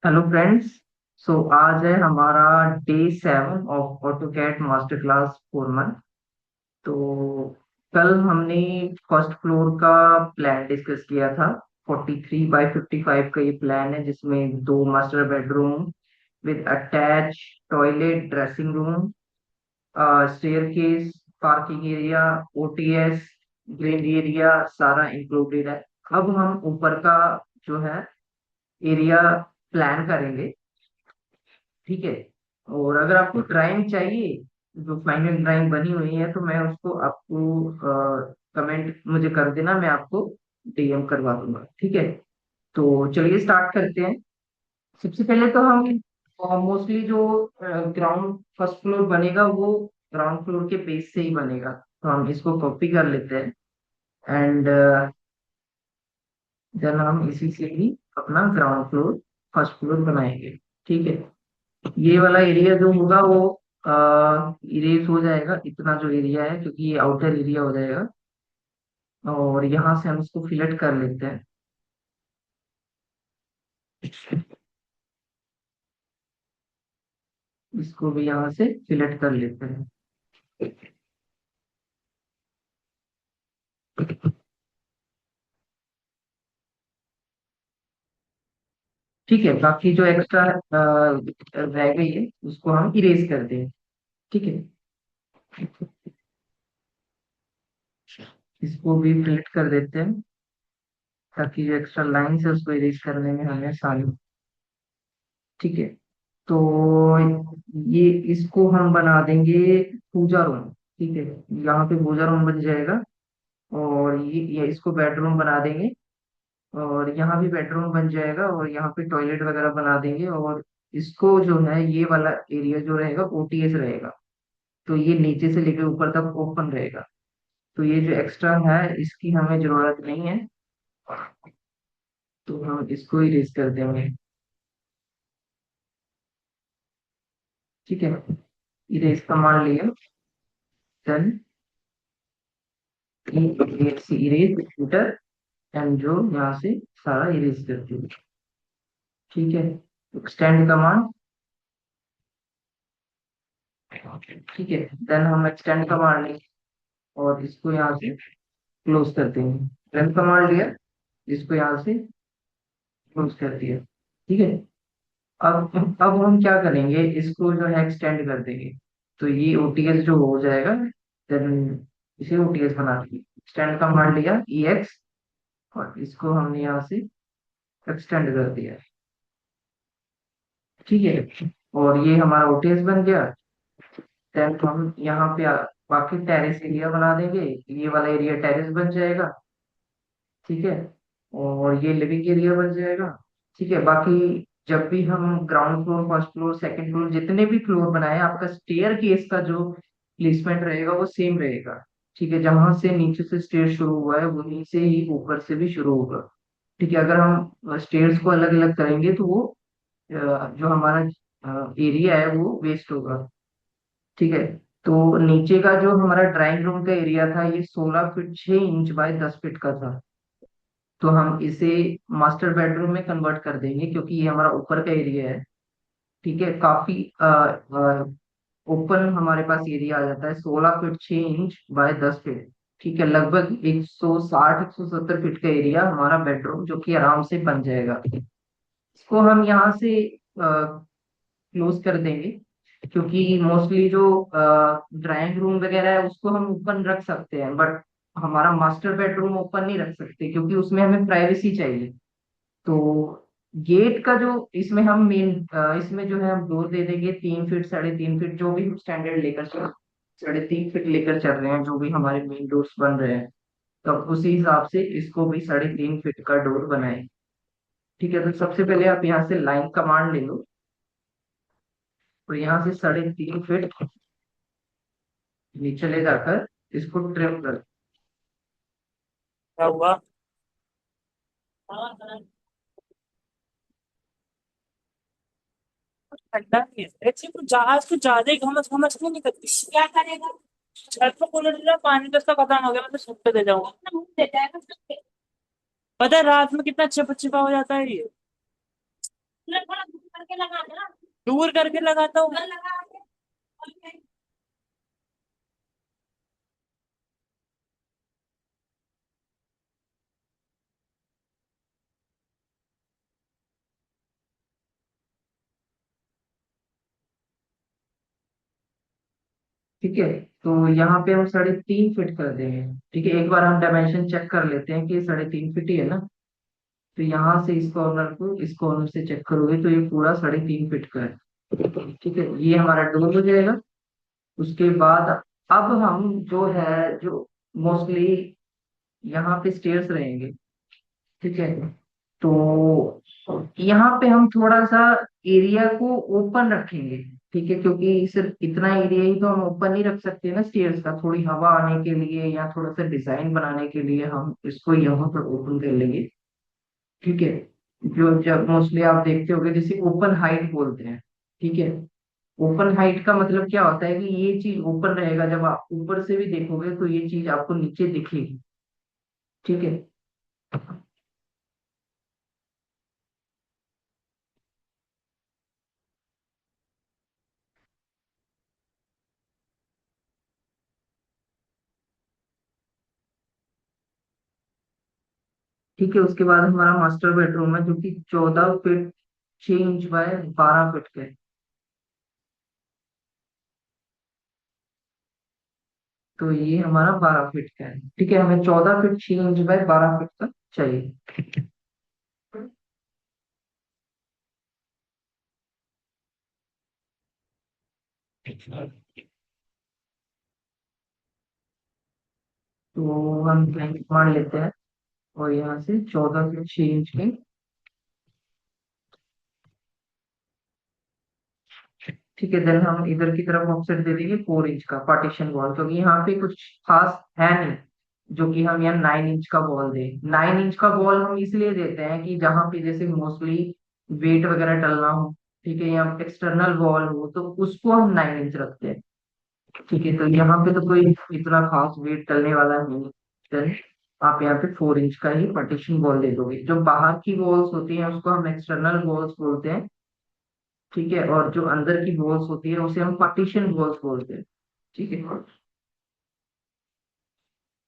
Hello friends. सो आज है हमारा day 7 of AutoCAD master class 4 month. तो कल हमने फर्स्ट फ्लोर का प्लान डिस्कस किया था। 43 बाई 55 का ये प्लान है जिसमें दो master bedroom with attach toilet, dressing room, staircase, parking area, OTS, green area सारा इंक्लूडेड है। अब हम ऊपर का जो है एरिया प्लान करेंगे। ठीक है। और अगर आपको ड्राइंग चाहिए, जो फाइनल ड्राइंग बनी हुई है, तो मैं उसको आपको कमेंट मुझे कर देना, मैं आपको डीएम करवा दूंगा। ठीक है। तो चलिए स्टार्ट करते हैं। सबसे पहले तो हम मोस्टली जो ग्राउंड फर्स्ट फ्लोर बनेगा वो ग्राउंड फ्लोर के बेस से ही बनेगा, तो हम इसको कॉपी कर लेते हैं। एंड देन हम इसी से ही अपना ग्राउंड फ्लोर फर्स्ट फ्लोर बनाएंगे। ठीक है। ये वाला एरिया जो होगा वो इरेज हो जाएगा, इतना जो एरिया है, क्योंकि ये आउटर एरिया हो जाएगा। और यहाँ से हम इसको फिलेट कर लेते हैं। इसको भी यहाँ से फिलेट कर लेते हैं। ठीक है। बाकी जो एक्स्ट्रा रह गई है उसको हम इरेज कर दें। ठीक है। इसको भी फिलेट कर देते हैं ताकि जो एक्स्ट्रा लाइन है उसको इरेज करने में हमें आसानी हो। ठीक है। तो ये इसको हम बना देंगे पूजा रूम। ठीक है। यहाँ पे पूजा रूम बन जाएगा। और ये इसको बेडरूम बना देंगे। और यहाँ भी बेडरूम बन जाएगा और यहाँ पे टॉयलेट वगैरह बना देंगे। और इसको जो है ये वाला एरिया जो रहेगा ओटीएस रहेगा। तो ये नीचे से लेकर ऊपर तक ओपन रहेगा। तो ये जो एक्स्ट्रा है इसकी हमें जरूरत नहीं है, तो हम इसको इरेज कर देंगे। ठीक है। इरेज का मान लिया। देन इरेज कंप्यूटर एंड जो यहाँ से सारा इरेज कर दिया। ठीक है। Extend command. ठीक है। देन हम एक्सटेंड कमांड लेंगे और इसको यहाँ से क्लोज कर देंगे। रन कमांड लिया, इसको यहाँ से क्लोज कर दिया। ठीक है। अब हम क्या करेंगे, इसको जो है एक्सटेंड कर देंगे। तो ये ओटीएस जो हो जाएगा, देन इसे ओटीएस बना देंगे। एक्सटेंड कमांड लिया EX, और इसको हमने यहाँ से एक्सटेंड कर दिया। ठीक है। और ये हमारा ओटीएस बन गया। देन हम यहाँ पे बाकी टेरेस एरिया बना देंगे। ये वाला एरिया टेरेस बन जाएगा। ठीक है। और ये लिविंग एरिया बन जाएगा। ठीक है। बाकी जब भी हम ground floor, first floor, second floor, जितने भी फ्लोर बनाए, आपका स्टेयर केस का जो प्लेसमेंट रहेगा वो सेम रहेगा। ठीक है। जहां से नीचे से स्टेयर शुरू हुआ है वहीं से ही ऊपर से भी शुरू होगा। ठीक है। अगर हम स्टेयर्स को अलग अलग करेंगे तो वो जो हमारा एरिया है वो वेस्ट होगा। ठीक है। तो नीचे का जो हमारा ड्राइंग रूम का एरिया था ये 16 फीट 6 इंच बाय 10 फीट का था। तो हम इसे मास्टर बेडरूम में कन्वर्ट कर देंगे क्योंकि ये हमारा ऊपर का एरिया है। ठीक है। काफी ओपन हमारे पास एरिया आ जाता है, 16 फीट 6 इंच बाय 10 फीट। ठीक है। लगभग 160 170 फीट का एरिया हमारा बेडरूम जो कि आराम से बन जाएगा। इसको हम यहाँ से क्लोज कर देंगे क्योंकि मोस्टली जो ड्राइंग रूम वगैरह है उसको हम ओपन रख सकते हैं, बट हमारा मास्टर बेडरूम ओपन नहीं रख सकते क्योंकि उसमें हमें प्राइवेसी चाहिए। तो गेट का जो इसमें हम मेन इसमें जो है हम डोर दे देंगे 3 फीट 3.5 फीट, जो भी हम स्टैंडर्ड लेकर चल 3.5 फीट लेकर चल रहे हैं, जो भी हमारे मेन डोर्स बन रहे हैं। तो उसी हिसाब से इसको भी 3.5 फीट का डोर बनाए। ठीक है। तो सबसे पहले आप यहाँ से लाइन कमांड ले लो और यहाँ से 3.5 फीट नीचे ले जाकर इसको ट्रिम कर। क्या हुआ? हाँ, ठंडा नहीं है ऐसे कुछ जहाज कुछ ज्यादा ही घमस घमस नहीं निकलती। क्या करेगा? छत पे कूलर चला, पानी तो इसका खत्म हो गया, मैं तो छत पे दे जाऊंगा। पता है रात में कितना चिपचिपा हो जाता है ये। दूर करके लगाता हूँ। ठीक है, तो यहाँ पे हम 3.5 फीट कर देंगे। ठीक है, एक बार हम डायमेंशन चेक कर लेते हैं कि 3.5 फीट ही है ना। तो यहाँ से इस कॉर्नर को इस कॉर्नर से चेक करोगे तो ये पूरा 3.5 फीट का है। ठीक है, ये हमारा डोर हो जाएगा। उसके बाद अब हम जो है जो मोस्टली यहाँ पे स्टेयर्स रहेंगे। ठीक है, तो यहाँ पे हम थोड़ा सा एरिया को ओपन रखेंगे। ठीक है, क्योंकि सिर्फ इतना एरिया ही तो हम ओपन नहीं रख सकते ना स्टेयर्स का, थोड़ी हवा आने के लिए या थोड़ा सा डिजाइन बनाने के लिए हम इसको यहाँ पर ओपन कर लेंगे। ठीक है, जो जब मोस्टली आप देखते होगे जिसे ओपन हाइट बोलते हैं। ठीक है, ओपन हाइट का मतलब क्या होता है कि ये चीज ओपन रहेगा, जब आप ऊपर से भी देखोगे तो ये चीज आपको नीचे दिखेगी। ठीक है। ठीक है, उसके बाद हमारा मास्टर बेडरूम है जो कि 14 फीट 6 इंच बाय 12 फीट का है। तो ये हमारा 12 फीट का है। ठीक है, हमें 14 फीट 6 इंच बाय 12 फीट का चाहिए। तो हम ब्लैंक मान लेते हैं और यहाँ से 14 फीट 6 इंच की। ठीक है, देन हम इधर की तरफ ऑफसेट दे देंगे 4 इंच का पार्टीशन वॉल, क्योंकि यहाँ पे कुछ खास है नहीं जो कि हम यहाँ 9 इंच का वॉल दें। 9 इंच का वॉल हम इसलिए देते हैं कि जहाँ पे जैसे मोस्टली वेट वगैरह डलना हो, ठीक है, या एक्सटर्नल वॉल हो तो उसको हम 9 इंच रखते हैं। ठीक है, तो यहाँ पे तो कोई इतना खास वेट डलने वाला नहीं है। देन आप यहाँ पे 4 इंच का ही पार्टीशन वॉल दे दोगे। जो बाहर की वॉल्स होती हैं उसको हम एक्सटर्नल वॉल्स बोलते हैं। ठीक है, और जो अंदर की वॉल्स होती है उसे हम पार्टीशन वॉल्स बोलते हैं। ठीक है,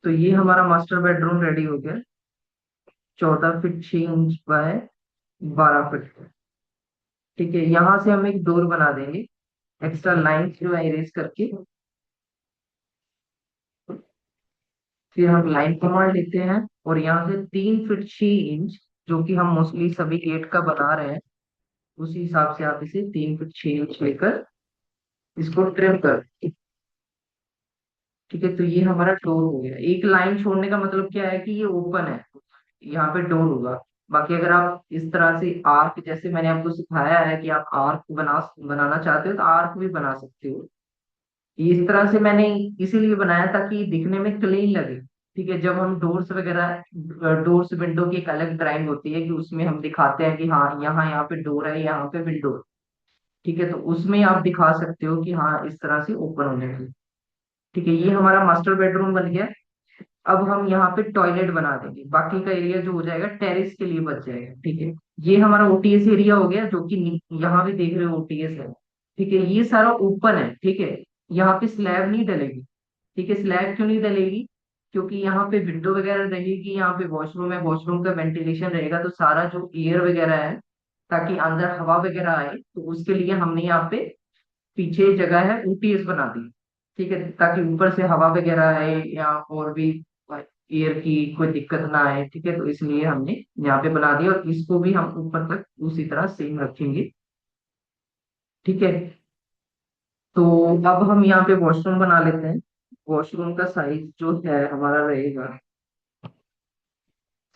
तो ये हमारा मास्टर बेडरूम रेडी हो गया। 14 फीट 6 इंच बाय 12 फीट। ठीक है, यहाँ से हम एक डोर बना देंगे एक्स्ट्रा लाइन जो है इरेज करके। फिर हम लाइन को मार लेते हैं और यहाँ से 3 फीट 6 इंच जो कि हम मोस्टली सभी गेट का बना रहे हैं, उसी हिसाब से आप इसे 3 फीट 6 इंच लेकर इसको ट्रिम कर। ठीक है, तो ये हमारा डोर हो गया। एक लाइन छोड़ने का मतलब क्या है कि ये ओपन है, यहाँ पे डोर होगा। बाकी अगर आप इस तरह से आर्क, जैसे मैंने आपको सिखाया है कि आप आर्क बनाना चाहते हो तो आर्क भी बना सकते हो। ये इस तरह से मैंने इसीलिए बनाया ताकि दिखने में क्लीन लगे। ठीक है, जब हम डोर्स वगैरह डोर्स विंडो की एक अलग ड्राइंग होती है कि उसमें हम दिखाते हैं कि हाँ यहाँ यहाँ पे डोर है, यहाँ पे विंडो। ठीक है, तो उसमें आप दिखा सकते हो कि हाँ इस तरह से ओपन होने की। ठीक है, ये हमारा मास्टर बेडरूम बन गया। अब हम यहाँ पे टॉयलेट बना देंगे, बाकी का एरिया जो हो जाएगा टेरेस के लिए बच जाएगा। ठीक है, ये हमारा ओटीएस एरिया हो गया जो कि यहाँ भी देख रहे हो ओटीएस है। ठीक है, ये सारा ओपन है। ठीक है, यहाँ पे स्लैब नहीं डलेगी। ठीक है, स्लैब क्यों नहीं डलेगी? क्योंकि यहाँ पे विंडो वगैरह रहेगी, यहाँ पे वॉशरूम है, वॉशरूम का वेंटिलेशन रहेगा, तो सारा जो एयर वगैरह है ताकि अंदर हवा वगैरह आए, तो उसके लिए हमने यहाँ पे पीछे जगह है ओटीएस बना दी। ठीक है, ताकि ऊपर से हवा वगैरह आए या और भी एयर की कोई दिक्कत ना आए। ठीक है, तो इसलिए हमने यहाँ पे बना दिया और इसको भी हम ऊपर तक उसी तरह सेम रखेंगे। ठीक है, तो अब हम यहाँ पे वॉशरूम बना लेते हैं। वॉशरूम का साइज जो है हमारा रहेगा,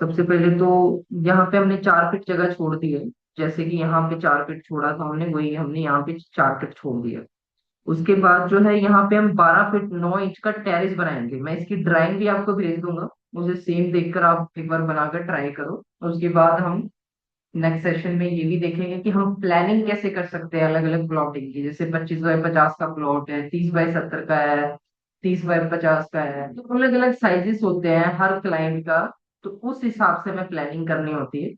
सबसे पहले तो यहाँ पे हमने 4 फीट जगह छोड़ दी है। जैसे कि यहाँ पे 4 फीट छोड़ा था हमने, वही हमने यहाँ पे 4 फीट छोड़ दिया। उसके बाद जो है यहाँ पे हम 12 फीट 9 इंच का टेरेस बनाएंगे। मैं इसकी ड्राइंग भी आपको भेज दूंगा, मुझे सेम देखकर आप एक बार बनाकर ट्राई करो। और उसके बाद हम नेक्स्ट सेशन में ये भी देखेंगे कि हम प्लानिंग कैसे कर सकते हैं अलग अलग प्लॉटिंग की। जैसे 25 बाय 50 का प्लॉट है, 30 बाय 70 का है, 30 बाय 50 का है, तो अलग अलग साइजेस होते हैं हर क्लाइंट का। तो उस हिसाब से हमें प्लानिंग करनी होती है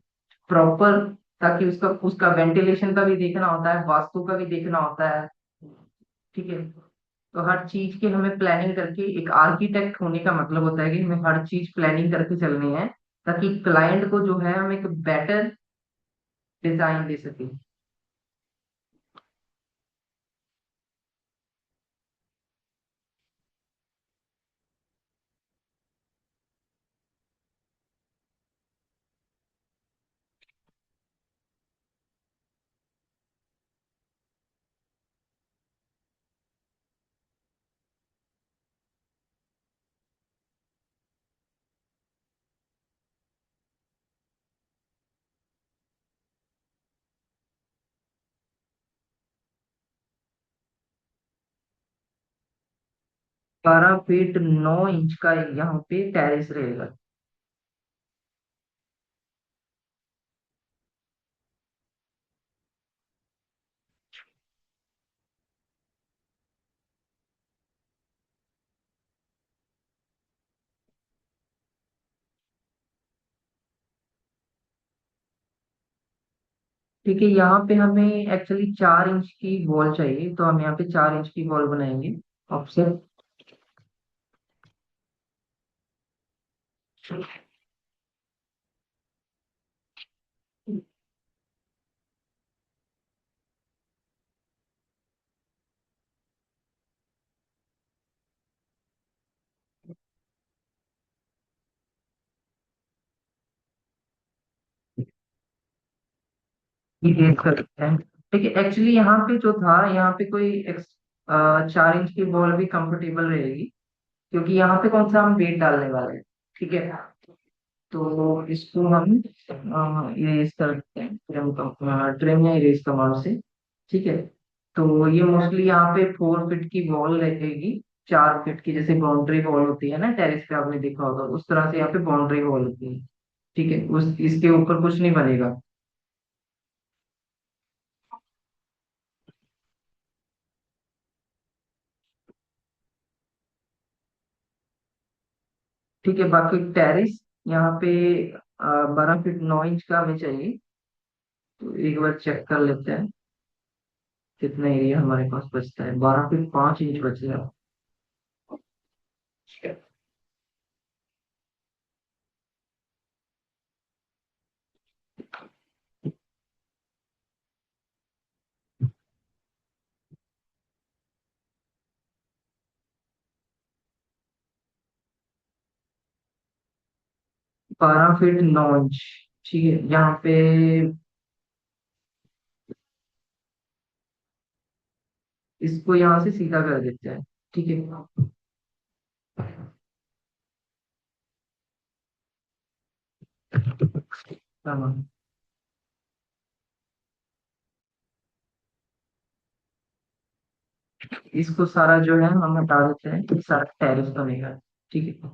प्रॉपर। ताकि उसका उसका वेंटिलेशन का भी देखना होता है, वास्तु का भी देखना होता है। ठीक है। तो हर चीज की हमें प्लानिंग करके, एक आर्किटेक्ट होने का मतलब होता है कि हमें हर चीज प्लानिंग करके चलनी है, ताकि क्लाइंट को जो है हम एक बेटर डिजाइन दे सके। 12 फीट 9 इंच का यहाँ पे टेरेस रहेगा। ठीक है, यहाँ पे हमें एक्चुअली 4 इंच की वॉल चाहिए, तो हम यहाँ पे 4 इंच की वॉल बनाएंगे ऑफसेट। इरेज कर सकते हैं। ठीक है, एक्चुअली यहाँ पे जो था, यहाँ पे कोई 4 इंच की वॉल भी कंफर्टेबल रहेगी, क्योंकि यहाँ पे कौन सा हम वेट डालने वाले हैं। ठीक है। तो इसको हम इरेज कर सकते हैं ट्रिम या इरेज कमांड से। ठीक है। तो ये मोस्टली यहाँ पे 4 फीट की वॉल रहेगी। 4 फीट की, जैसे बाउंड्री वॉल होती है ना टेरिस पे, आपने देखा होगा उस तरह से यहाँ पे बाउंड्री वॉल होती है। ठीक है, उस इसके ऊपर कुछ नहीं बनेगा। ठीक है, बाकी टेरिस यहाँ पे 12 फीट 9 इंच का हमें चाहिए। तो एक बार चेक कर लेते हैं कितना एरिया हमारे पास बचता है। 12 फीट 5 इंच बच रहा 12 फीट 9 इंच। ठीक है, यहाँ पे इसको यहाँ से सीधा कर देते हैं। ठीक है। हाँ, इसको सारा जो है हम हटा देते हैं, ये सारा टेरिस बनेगा। ठीक है,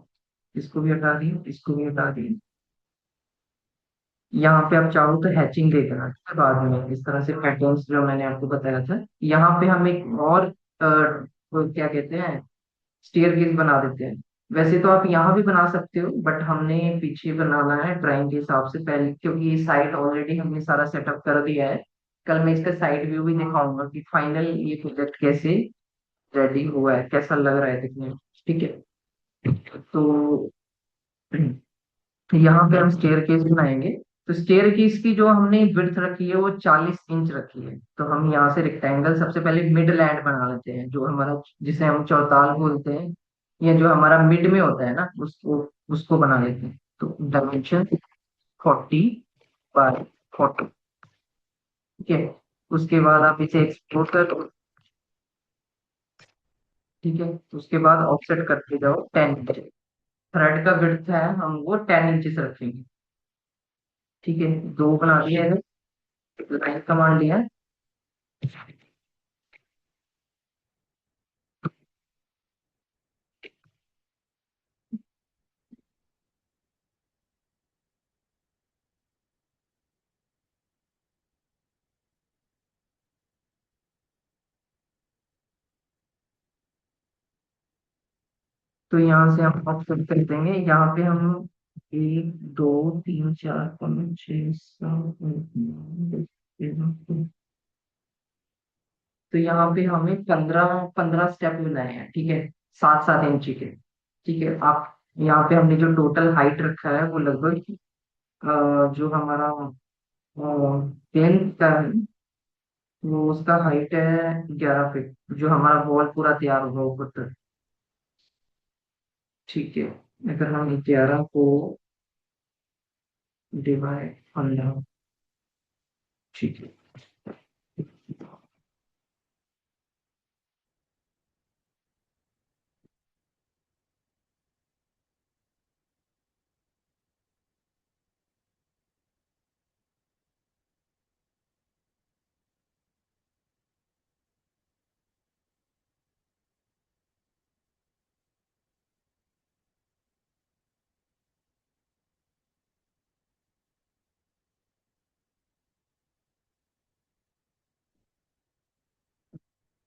इसको भी हटा दिए, इसको भी हटा दिए। यहाँ पे आप चाहो तो हैचिंग दे देना, ठीक है, बाद में इस तरह से पैटर्न्स जो मैंने आपको बताया था। यहाँ पे हम एक और वो क्या कहते हैं, स्टेयर केस बना देते हैं। वैसे तो आप यहाँ भी बना सकते हो, बट हमने पीछे बनाना है ड्राइंग के हिसाब से पहले, क्योंकि ये साइट ऑलरेडी हमने सारा सेटअप कर दिया है। कल मैं इसका साइड व्यू भी दिखाऊंगा कि फाइनल ये प्रोजेक्ट कैसे रेडी हुआ है, कैसा लग रहा है दिखने में। ठीक है। तो यहाँ पे हम स्टेयर केस बनाएंगे। तो स्टेयर केस की जो हमने विड्थ रखी है वो 40 इंच रखी है। तो हम यहाँ से रेक्टेंगल सबसे पहले मिड लैंड बना लेते हैं, जो हमारा, जिसे हम चौताल बोलते हैं, या जो हमारा मिड में होता है ना, उसको उसको बना लेते हैं। तो डायमेंशन 40 बाय 40। ठीक है। उसके बाद आप इसे एक्सपोर्ट कर दो। ठीक है, उसके बाद ऑफसेट करते जाओ 10 इंच। थ्रेड का विड्थ है, हम वो 10 इंचेस रखेंगे। ठीक है, दो बना दिया है, लाइन कमांड लिया है। तो यहाँ से हम ऑफसेट कर देंगे। यहाँ पे हम एक, दो, तीन, चार, पाँच, छह, सात, आठ, नौ, दस, 11। तो यहाँ पे हमें 15 15 स्टेप बनाए हैं, ठीक है, 7 7 इंची के। ठीक है, आप यहाँ पे हमने जो टोटल हाइट रखा है वो लगभग जो हमारा 10 का है, वो उसका हाइट है 11 फीट, जो हमारा वॉल पूरा तैयार होगा ऊपर तक। ठीक है, अगर हम 11 को डिवाइड 15। ठीक है,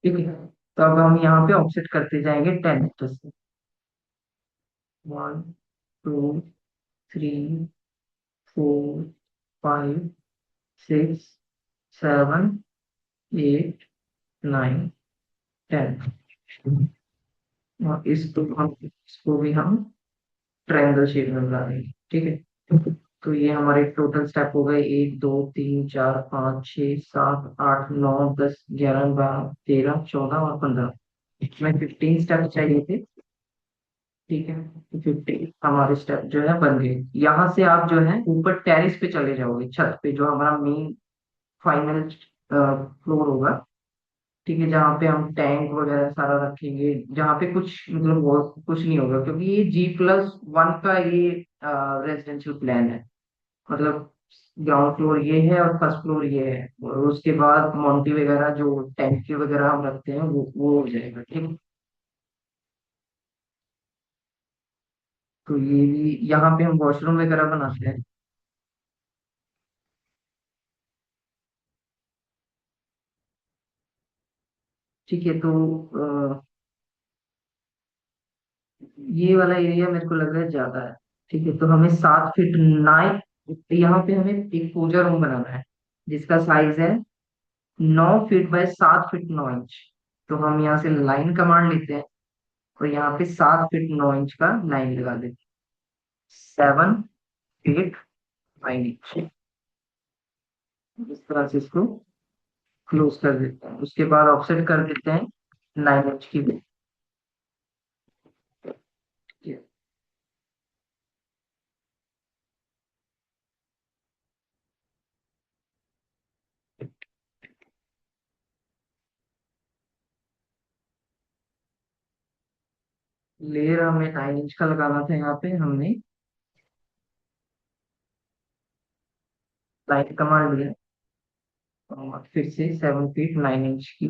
ठीक है। तो अब हम यहाँ पे ऑफसेट करते जाएंगे 10 मीटर से। 1 2 3 4 5 6 7 8 9 10। और इसको भी हम ट्रायंगल शेप में बना देंगे, ठीक है। तो ये हमारे टोटल स्टेप हो गए, 1 2 3 4 5 6 7 8 9 10 11 12 13 14 और 15। इसमें 15 स्टेप चाहिए थे। ठीक है, तो 15 हमारे स्टेप जो है बन गए। यहाँ से आप जो है ऊपर टेरेस पे चले जाओगे, छत पे, जो हमारा मेन फाइनल फ्लोर होगा। ठीक है, जहाँ पे हम टैंक वगैरह सारा रखेंगे, जहाँ पे कुछ मतलब कुछ नहीं होगा, क्योंकि ये G+1 का ये रेजिडेंशियल प्लान है। मतलब ग्राउंड फ्लोर ये है और फर्स्ट फ्लोर ये है, और उसके बाद मॉन्टी वगैरह जो टैंकी वगैरह हम रखते हैं वो हो जाएगा, ठीक है। तो ये भी यहाँ पे हम वॉशरूम वगैरह बनाते हैं। ठीक है, तो ये वाला एरिया मेरे को लग रहा है ज्यादा है। ठीक है, तो हमें 7 फीट 9, यहाँ पे हमें एक पूजा रूम बनाना है जिसका साइज है 9 फीट बाय 7 फीट 9 इंच। तो हम यहाँ से लाइन कमांड लेते हैं, और यहाँ पे 7 फीट 9 इंच का लाइन लगा देते हैं। 7 फीट 9 इंच, इस तरह से इसको क्लोज कर देते हैं। उसके बाद ऑफसेट कर देते हैं 9 इंच की भी। लेयर हमें 9 इंच का लगाना था, यहाँ पे हमने लाइन कमांड लिया, और फिर से 7 फीट 9 इंच की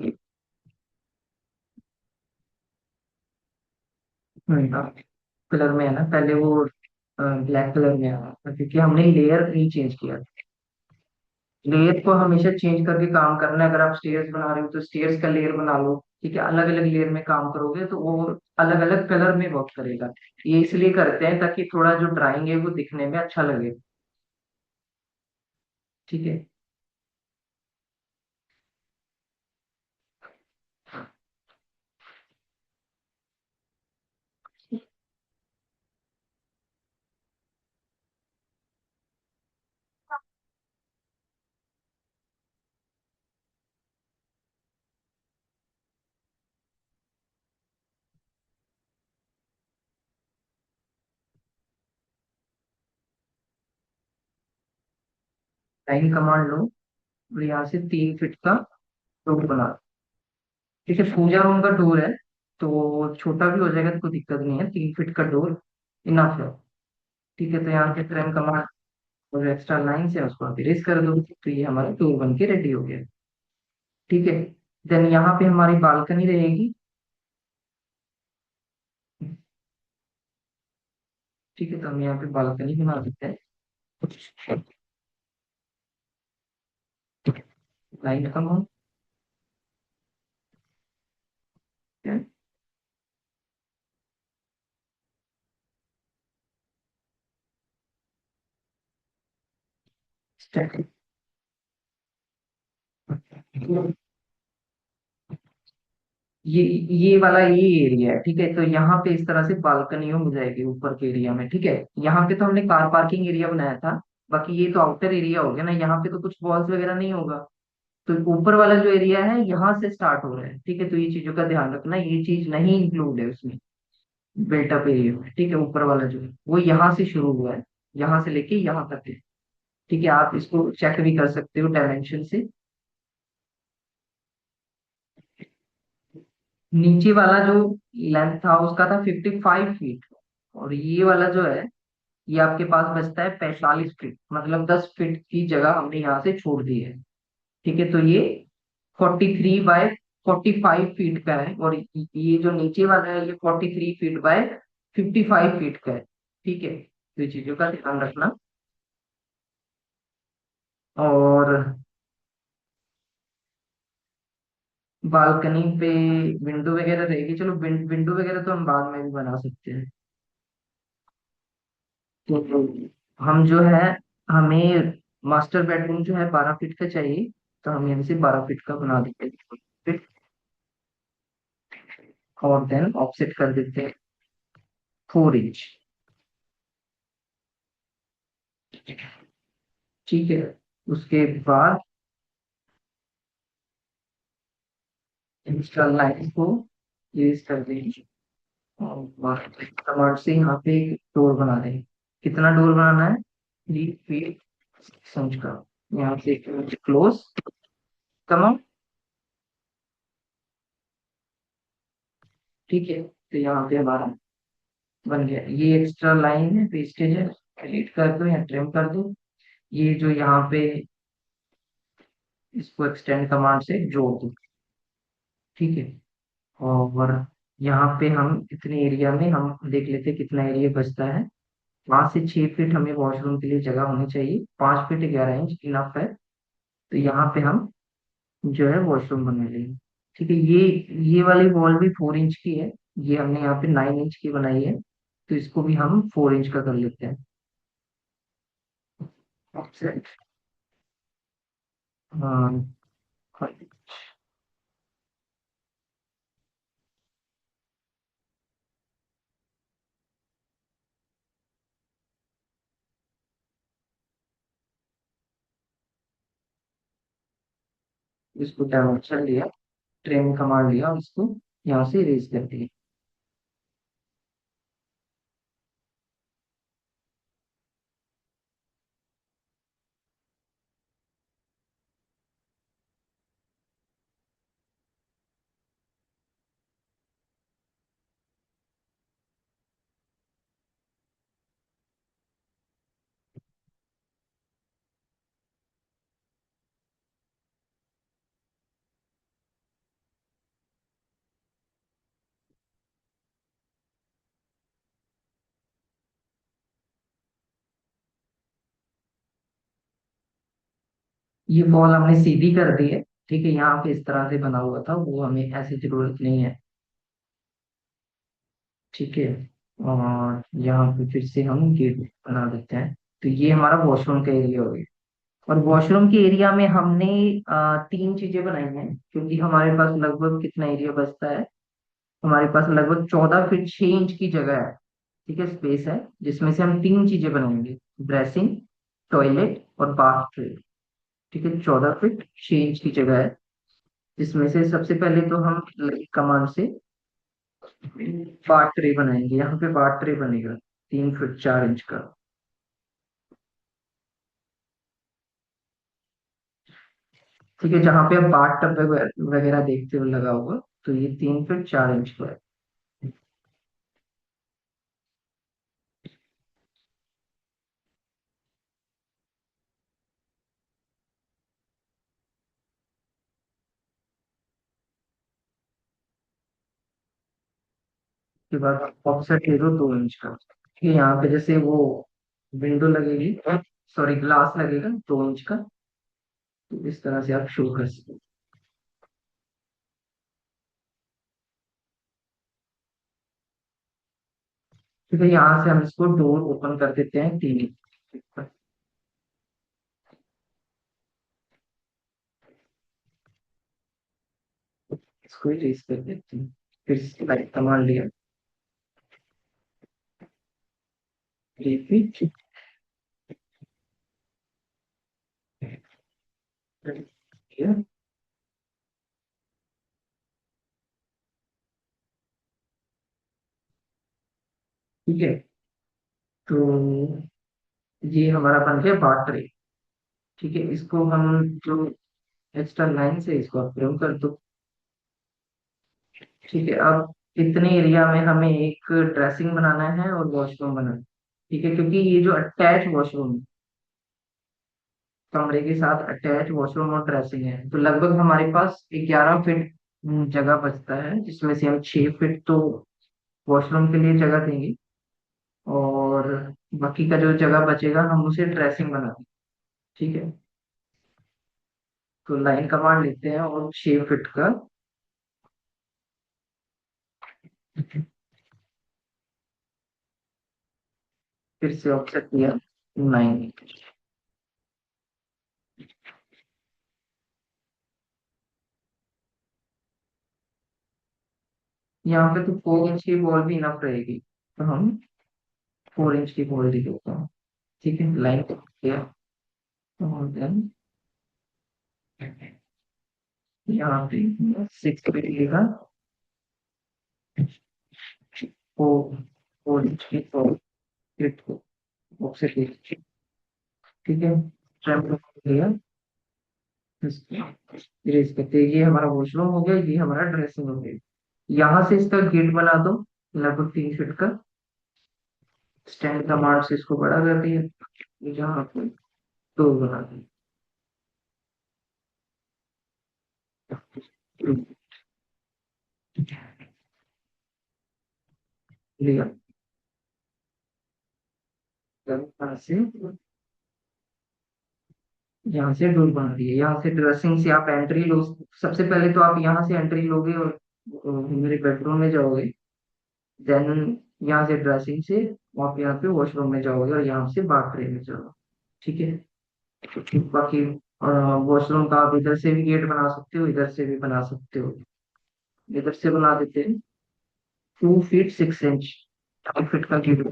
कलर में है ना, पहले वो ब्लैक कलर में आ रहा था क्योंकि हमने लेयर नहीं चेंज किया। लेयर को हमेशा चेंज करके काम करना है। अगर आप स्टेयर्स बना रहे हो तो स्टेयर्स का लेयर बना लो, ठीक है। अलग अलग लेयर में काम करोगे तो वो अलग अलग कलर में वर्क करेगा। ये इसलिए करते हैं ताकि थोड़ा जो ड्राइंग है वो दिखने में अच्छा लगे, ठीक है। लाइन कमांड लो, और यहाँ से 3 फीट का डोर बना लो। ठीक है, पूजा रूम का डोर है तो छोटा भी हो जाएगा तो कोई दिक्कत नहीं है, 3 फीट का डोर इनफ है। ठीक है, तो यहाँ से फ्रेम कमांड और एक्स्ट्रा लाइन से उसको आप इरेज कर दो, तो ये हमारा डोर बन के रेडी हो गया। ठीक है, देन यहाँ पे हमारी बालकनी रहेगी। ठीक है, तो हम यहाँ पे बालकनी बना देते हैं। लाइन कमांड है। ये ये वाला ये एरिया है, ठीक है। तो यहाँ पे इस तरह से बालकनियों हो जाएगी ऊपर के एरिया में, ठीक है। यहाँ पे तो हमने कार पार्किंग एरिया बनाया था। बाकी ये तो आउटर एरिया हो गया ना, यहाँ पे तो कुछ वॉल्स वगैरह नहीं होगा। तो ऊपर वाला जो एरिया है यहाँ से स्टार्ट हो रहा है, ठीक है। तो ये चीजों का ध्यान रखना, ये चीज नहीं इंक्लूड है उसमें बिल्टअप एरिया में, ठीक है। ऊपर वाला जो है वो यहाँ से शुरू हुआ है, यहाँ से लेके यहाँ तक है, ठीक है। आप इसको चेक भी कर सकते हो डायमेंशन से। नीचे वाला जो लेंथ था उसका था 55 फीट, और ये वाला जो है ये आपके पास बचता है 45 फीट, मतलब 10 फीट की जगह हमने यहाँ से छोड़ दी है, ठीक है। तो ये 43 बाय 45 फीट का है, और ये जो नीचे वाला है ये 43 फीट बाय 55 फीट का है, ठीक है। तो ये चीजों का ध्यान रखना। और बालकनी पे विंडो वगैरह रहेगी, चलो विंडो वगैरह तो हम बाद में भी बना सकते हैं। तो हम जो है, हमें मास्टर बेडरूम जो है 12 फीट का चाहिए, तो हम यहाँ से 12 फीट का बना देते हैं, और देन ऑफसेट कर देते हैं 4 इंच, ठीक है। उसके बाद इंस्टॉल लाइन को यूज कर देंगे, और कमांड से यहाँ पे एक डोर बना देंगे। कितना डोर बनाना है? 3 फीट समझ का, यहाँ से क्लोज कमा, ठीक है। तो यहाँ पे हमारा बन गया। ये एक्स्ट्रा लाइन है, वेस्टेज है, डिलीट कर दो या ट्रिम कर दो। ये जो यहाँ पे इसको एक्सटेंड कमांड से जोड़ दो, ठीक है। और यहाँ पे हम इतने एरिया में हम देख लेते हैं कितना एरिया बचता है। 5 से 6 फीट हमें वॉशरूम के लिए जगह होनी चाहिए, 5 फीट 11 इंच इनफ है। तो यहाँ पे हम जो है वॉशरूम बना लेंगे, ठीक है। ये वाली वॉल भी 4 इंच की है, ये हमने यहाँ पे 9 इंच की बनाई है, तो इसको भी हम 4 इंच का कर लेते हैं। ऑफसेट, हाँ, इसको डायमेंशन लिया, ट्रिम कमांड लिया, और इसको यहाँ से इरेज कर दिया। ये वॉल हमने सीधी कर दी है, ठीक है। यहाँ पे इस तरह से बना हुआ था, वो हमें ऐसी जरूरत नहीं है, ठीक है। और यहाँ पे फिर से हम गेट बना देते हैं। तो ये हमारा वॉशरूम का एरिया हो गया। और वॉशरूम के एरिया में हमने 3 चीजें बनाई हैं, क्योंकि हमारे पास लगभग कितना एरिया बचता है, हमारे पास लगभग 14 फीट 6 इंच की जगह है, ठीक है, स्पेस है, जिसमें से हम 3 चीजें बनाएंगे: ड्रेसिंग, टॉयलेट और बाथ ट्रे, ठीक है। 14 फीट 6 इंच की जगह है, जिसमें से सबसे पहले तो हम कमांड से बाथ ट्रे बनाएंगे। यहाँ पे बाथ ट्रे बनेगा 3 फीट 4 इंच का, ठीक है। जहाँ पे आप बाथ टब वगैरह देखते हो लगा होगा, तो ये 3 फीट 4 इंच का है। उसके बाद ऑफसेट ले लो 2 इंच का, ठीक है। यहाँ पे जैसे वो विंडो लगेगी, सॉरी ग्लास लगेगा 2 इंच का, तो इस तरह से आप शो कर सकते हो, ठीक है। यहाँ से हम इसको डोर ओपन कर देते हैं 3 इंच, इसको इरेज कर देते हैं। फिर स्लाइड कमांड लिया, रिपीट किया। ठीक है, तो ये हमारा बन गया बार ट्रे। ठीक है, इसको हम जो एक्स्ट्रा लाइन से इसको आप प्रयोग कर दो। ठीक है, अब इतने एरिया में हमें एक ड्रेसिंग बनाना है और वॉशरूम बनाना है। ठीक है, क्योंकि ये जो अटैच वॉशरूम, कमरे के साथ अटैच वॉशरूम और ड्रेसिंग है, तो लगभग हमारे पास 11 फीट जगह बचता है, जिसमें से हम 6 फीट तो वॉशरूम के लिए जगह देंगे, और बाकी का जो जगह बचेगा हम उसे ड्रेसिंग बना देंगे। ठीक है, तो लाइन कमांड लेते हैं और 6 फीट का फिर से ऑफसेट किया 9। यहाँ पे तो 4 इंच की बॉल भी इनफ रहेगी, तो हम 4 इंच की बॉल दे देता हूँ। ठीक है, लाइन किया, और देन यहाँ पे 6 फीट लेगा, 4 इंच की 4 फीट को ऑफसेट लिया। ठीक है, ट्रैप लिया, इरेज करते हैं। ये हमारा वॉशरूम हो गया, ये हमारा ड्रेसिंग हो गया। यहाँ से इसका गेट बना दो, लगभग 3 फीट का। स्टैंड कमांड से इसको बड़ा कर दिया, यहाँ पे दो बना दिया। लिया, यहाँ से डोर बना दिए। यहाँ से ड्रेसिंग से आप एंट्री लो। सबसे पहले तो आप यहाँ से एंट्री लोगे और मेरे बेडरूम में जाओगे। देन यहाँ से ड्रेसिंग से आप यहाँ पे वॉशरूम में जाओगे, और यहाँ से बाथरूम में जाओगे। ठीक है, बाकी वॉशरूम का आप इधर से भी गेट बना सकते हो, इधर से भी बना सकते हो। इधर से बना देते हैं 2 फीट 6 इंच, 2 फीट का गेट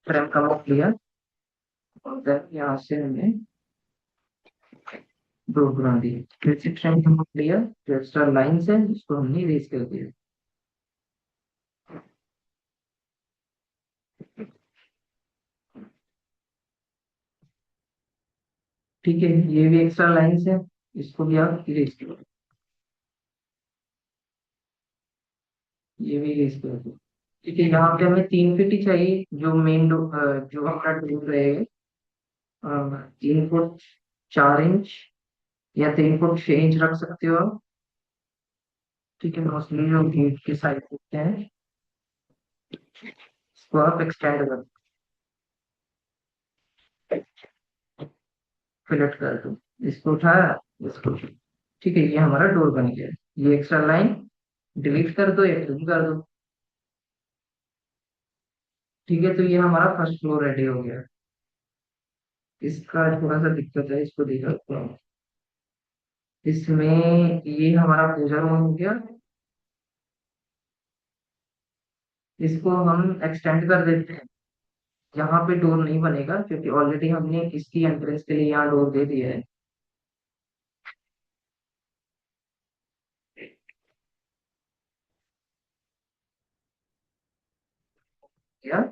फ्रेम का माप लिया, और देन यहाँ से हमने डोर बना दिए। फिर से फ्रेम का माप लिया, जो एक्स्ट्रा लाइन्स है उसको हमने इरेज कर दिया। ठीक है, ये भी एक्स्ट्रा लाइन्स है, इसको भी आप इरेज करो। ये भी इरेज कर दो। ठीक है, यहाँ पे हमें 3 फीट ही चाहिए, जो मेन जो हमारा डोर रहेगा। 3 फुट 4 इंच या 3 फुट 6 इंच रख सकते हो आप। ठीक है, मोस्टली जो गेट के साइड होते हैं, इसको आप एक्सटेंड कर, फिलेट कर दो। इसको उठाया, इसको, ठीक है, ये हमारा डोर बन गया। ये एक्स्ट्रा लाइन डिलीट कर दो या ट्रिम कर दो। ठीक है, तो ये हमारा फर्स्ट फ्लोर रेडी हो गया। इसका थोड़ा सा दिक्कत है, इसको देखा, इसमें ये हमारा पूजा रूम हो गया। इसको हम एक्सटेंड कर देते हैं। यहाँ पे डोर नहीं बनेगा, क्योंकि ऑलरेडी हमने इसकी एंट्रेंस के लिए यहाँ डोर दे दिया है। क्या?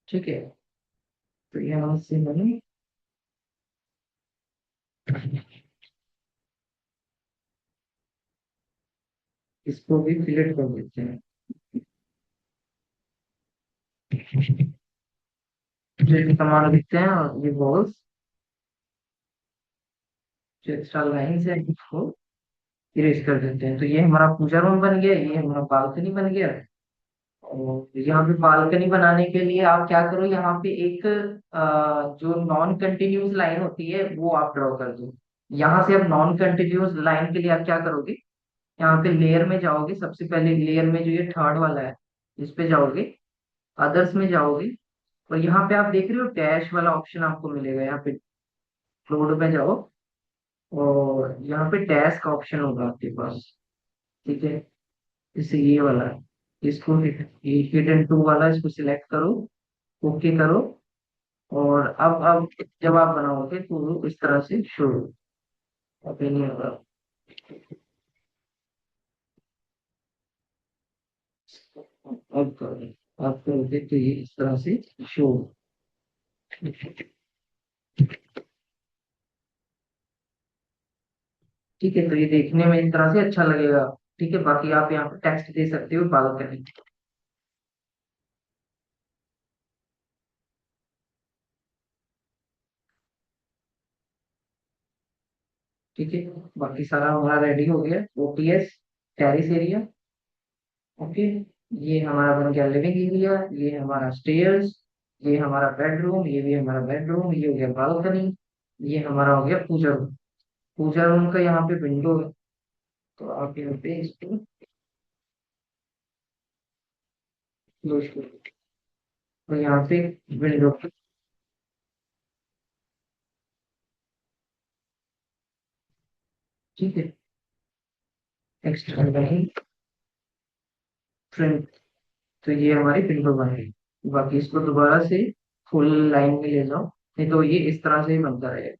ठीक है, तो यहाँ से मैंने इसको भी फिलेट कर देते हैं। जो कमांड लिखते हैं, और ये बॉल्स, जो एक्स्ट्रा लाइन्स है, इसको इरेज कर देते हैं। तो ये हमारा पूजा रूम बन गया, ये हमारा बालकनी बन गया। और यहाँ पे बालकनी बनाने के लिए आप क्या करो, यहाँ पे एक जो नॉन कंटिन्यूस लाइन होती है वो आप ड्रॉ कर दो। यहाँ से अब नॉन कंटिन्यूस लाइन के लिए आप क्या करोगे, यहाँ पे लेयर में जाओगे। सबसे पहले लेयर में जो ये थर्ड वाला है, इस पे जाओगे, अदर्स में जाओगे, और यहाँ पे आप देख रहे हो डैश वाला ऑप्शन आपको मिलेगा यहाँ पे। फ्लोट में जाओ और यहाँ पे डैश का ऑप्शन होगा आपके पास। ठीक है, जैसे ये वाला है, इसको हिट एंड टू वाला इसको सिलेक्ट करो, ओके करो। और अब जब आप बनाओगे तो इस तरह से शो अभी नहीं होगा। अब करो, आप करोगे तो ये इस तरह से शो। ठीक है, तो ये देखने में इस तरह से अच्छा लगेगा। ठीक है, बाकी आप यहाँ पे टेक्स्ट दे सकते हो बालकनी। ठीक है, बाकी सारा हमारा रेडी हो गया। OTS terrace area. ओके, ये हमारा बन गया लिविंग एरिया, ये हमारा स्टेयर्स, ये हमारा बेडरूम, ये भी हमारा बेडरूम, ये हो गया बालकनी, ये हमारा हो गया पूजा रूम। पूजा रूम का यहाँ पे विंडो है, तो आप यहाँ पे इसको क्लोज कर दो। तो यहाँ पे विंडो। ठीक है, एक्सटर्नल फ्रंट। तो ये हमारी विंडो बन गई। बाकी इसको दोबारा से फुल लाइन में ले जाओ, नहीं तो ये इस तरह से ही बनता रहेगा।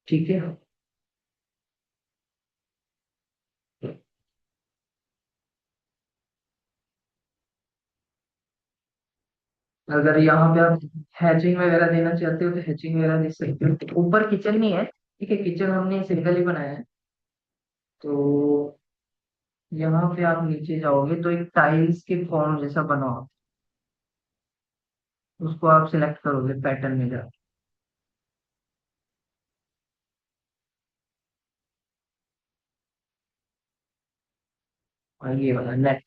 ठीक है, अगर यहाँ पे आप हैचिंग वगैरह देना चाहते हो तो हैचिंग वगैरह दे सकते हो। ऊपर किचन नहीं है, ठीक है, किचन हमने सिंगल ही बनाया है। तो यहाँ पे आप नीचे जाओगे तो एक टाइल्स के फॉर्म जैसा बना हो, उसको आप सिलेक्ट करोगे पैटर्न में जा। और ये वाला नेट।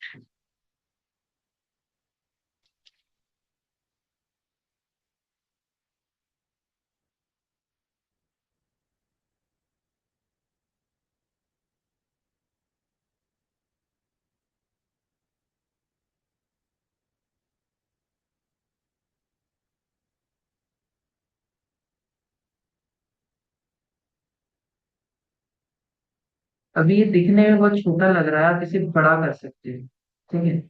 अभी ये दिखने में बहुत छोटा लग रहा है, आप इसे बड़ा कर सकते हो। ठीक है,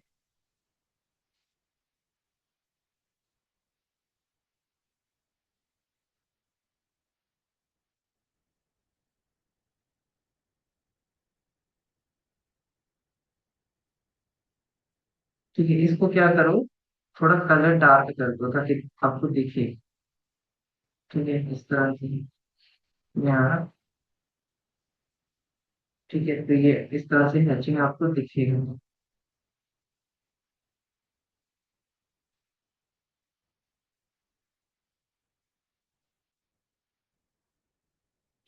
ठीक है, इसको क्या करो, थोड़ा कलर डार्क कर दो ताकि आपको दिखे। ठीक है, इस तरह से यहाँ। ठीक है, तो ये इस तरह से मैचिंग आपको दिखेगा।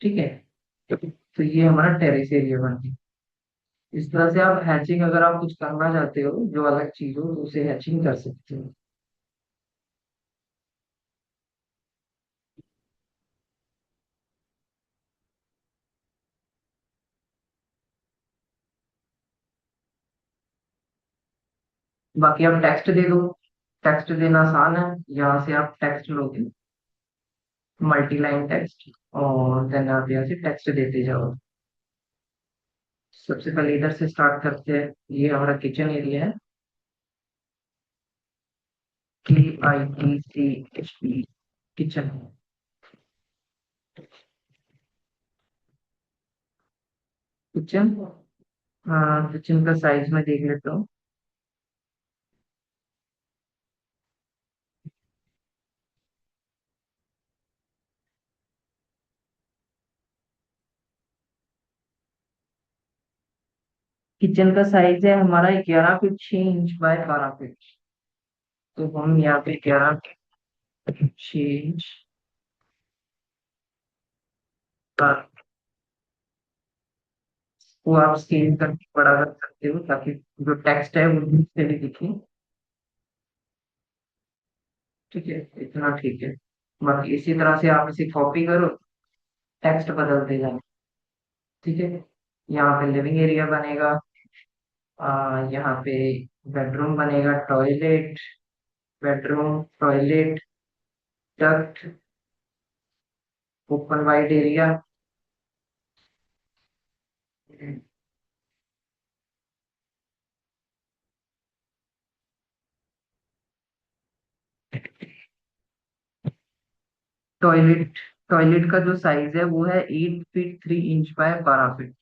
ठीक है, तो ये हमारा टेरेस एरिया बन गया। इस तरह से आप हैचिंग अगर आप कुछ करना चाहते हो जो अलग चीज हो तो उसे हैचिंग कर सकते हो। बाकी आप टेक्स्ट दे दो, टेक्स्ट देना आसान है। यहाँ से आप टेक्स्ट लोगे, मल्टी लाइन टेक्स्ट, और देन आप यहाँ से टेक्स्ट देते जाओ। सबसे पहले इधर से स्टार्ट करते हैं। ये हमारा किचन एरिया है, KITCHE, किचन। किचन, हाँ, किचन का साइज में देख लेता हूँ। किचन का साइज है हमारा 11 फीट 6 इंच बाय 12 फीट। तो हम यहाँ पे 11 फीट 6 इंच का वो आप स्केल करके बड़ा कर सकते हो ताकि जो टेक्स्ट है वो दूर से भी दिखे। ठीक है, इतना ठीक है। बाकी इसी तरह से आप इसे कॉपी करो, टेक्स्ट बदलते जाओ। ठीक है, यहाँ पे लिविंग एरिया बनेगा, यहाँ पे बेडरूम बनेगा, toilet, bedroom, toilet, duct, open wide area. Toilet toilet का जो साइज है वो है 8 फीट 3 इंच बाय 12 फीट।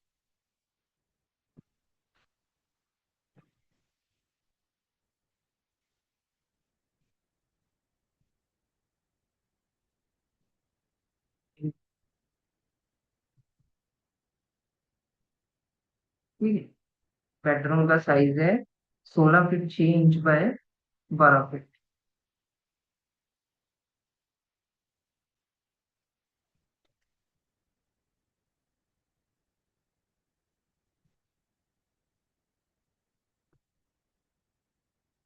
ठीक है। बेडरूम का साइज है 16 फीट 6 इंच बाय 12 फीट।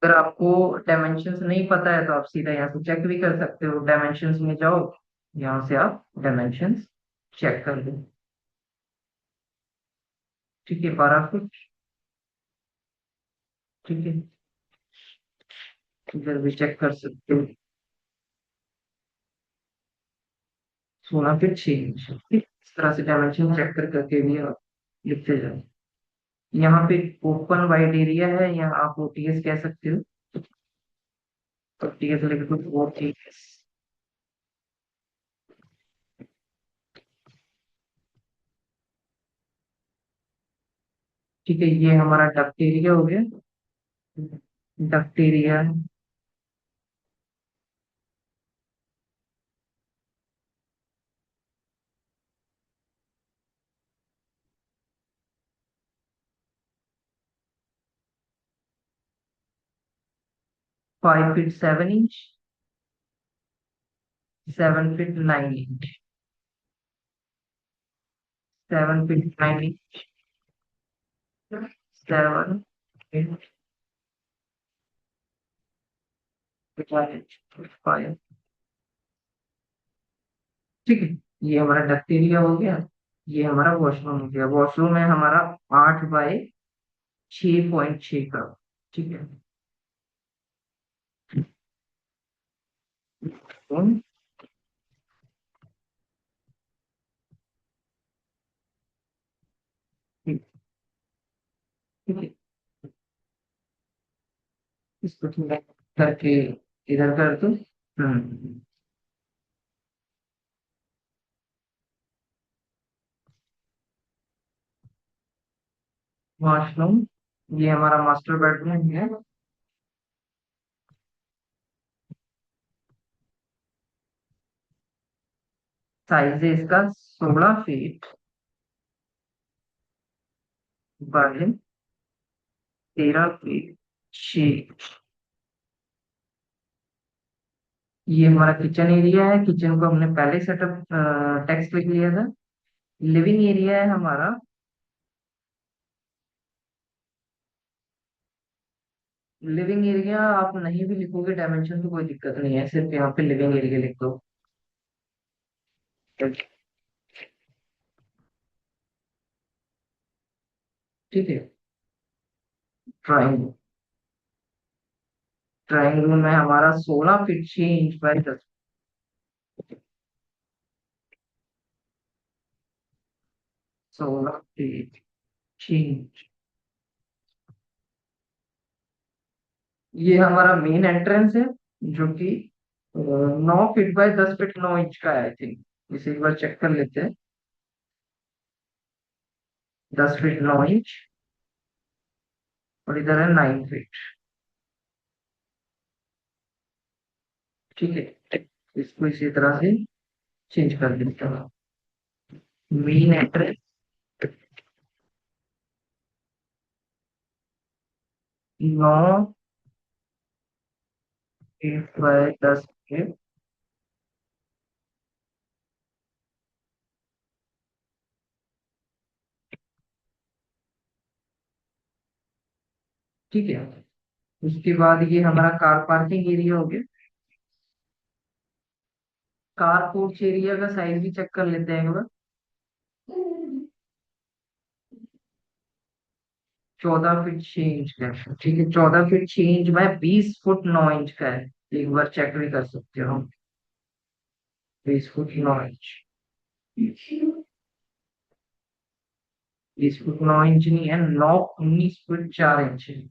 अगर आपको डायमेंशंस नहीं पता है तो आप सीधा यहाँ से चेक भी कर सकते हो, डायमेंशंस में जाओ, यहाँ से आप डायमेंशंस चेक कर लो। ठीक है, 12 फीट। ठीक है, इधर भी चेक कर सकते हो, 16 फीट 6 इंच। ठीक, इस तरह से डायमेंशन चेक कर करके भी आप लिखते जाओ। यहाँ पे ओपन वाइड एरिया है, यहाँ आप ओटीएस कह सकते हो। ओटीएस लिख दो, ओटीएस। ठीक है, ये हमारा डक्ट एरिया हो गया। Duct area 5 feet 7 inch, 7 feet 9 inch, 7 feet 9 inch, 7 feet 5 inch 5। ठीक है, ये हमारा डक्ट एरिया हो गया। ये हमारा वॉशरूम हो गया। वॉशरूम है हमारा 8 बाय 6.6 का। ठीक है। ठीक ठीक है, इसको थोड़ा करके इधर कर दो। हम्म। वॉशरूम, ये हमारा मास्टर बेडरूम है। साइज है इसका 16 फीट बाय 13 फीट 6। ये हमारा किचन एरिया है। किचन को हमने पहले सेटअप टेक्स्ट लिख लिया था। लिविंग एरिया है हमारा। लिविंग एरिया आप नहीं भी लिखोगे डायमेंशन तो कोई दिक्कत नहीं है, सिर्फ यहाँ पे लिविंग एरिया लिख दो। ठीक है। ड्राइंग ड्राइंग रूम में हमारा 16 feet 6 inch by 10। 16 feet 6 inch. ये हमारा मेन एंट्रेंस है, जो कि 9 फीट बाय 10 फीट 9 इंच का है। आई थिंक इसे एक बार चेक कर लेते हैं। 10 फीट 9 इंच, और इधर है 9 फीट। ठीक है, इसको इसी तरह से चेंज कर देते हैं। Main entrance 9 feet by 10 feet. ठीक है, उसके बाद ये हमारा कार पार्किंग एरिया हो गया। कार पोर्च एरिया का साइज भी चेक कर लेते हैं एक बार। 14 फीट 6 इंच का है। ठीक है, 14 feet 6 inch by 20 foot 9 inch का है। एक बार चेक भी कर सकते हो। 20 फुट 9 इंच। 20 फुट 9 इंच नहीं है, 19 फुट 4 इंच है।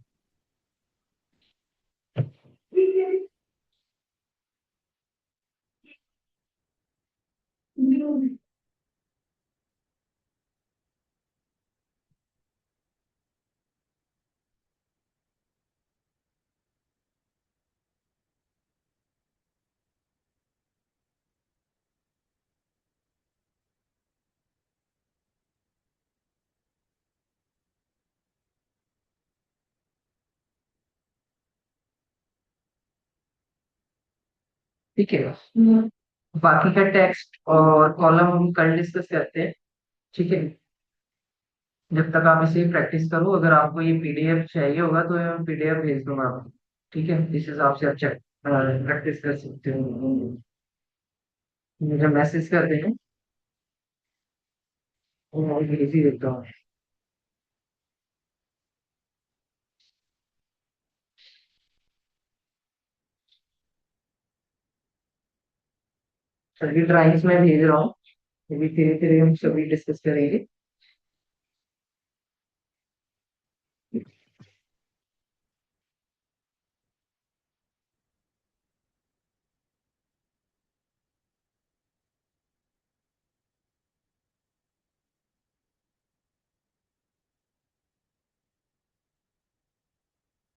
ठीक है। बाकी का टेक्स्ट और कॉलम हम कल डिस्कस करते हैं। ठीक है। जब तक आप इसे प्रैक्टिस करो, अगर आपको ये पीडीएफ चाहिए होगा तो मैं पीडीएफ भेज दूंगा आपको। ठीक है, इस हिसाब से आप चेक प्रैक्टिस कर सकते हो। मुझे मैसेज कर देना, और मैं भेज ही देता हूँ। सभी ड्राइंग्स में भेज रहा हूँ। अभी धीरे धीरे हम सभी डिस्कस करेंगे।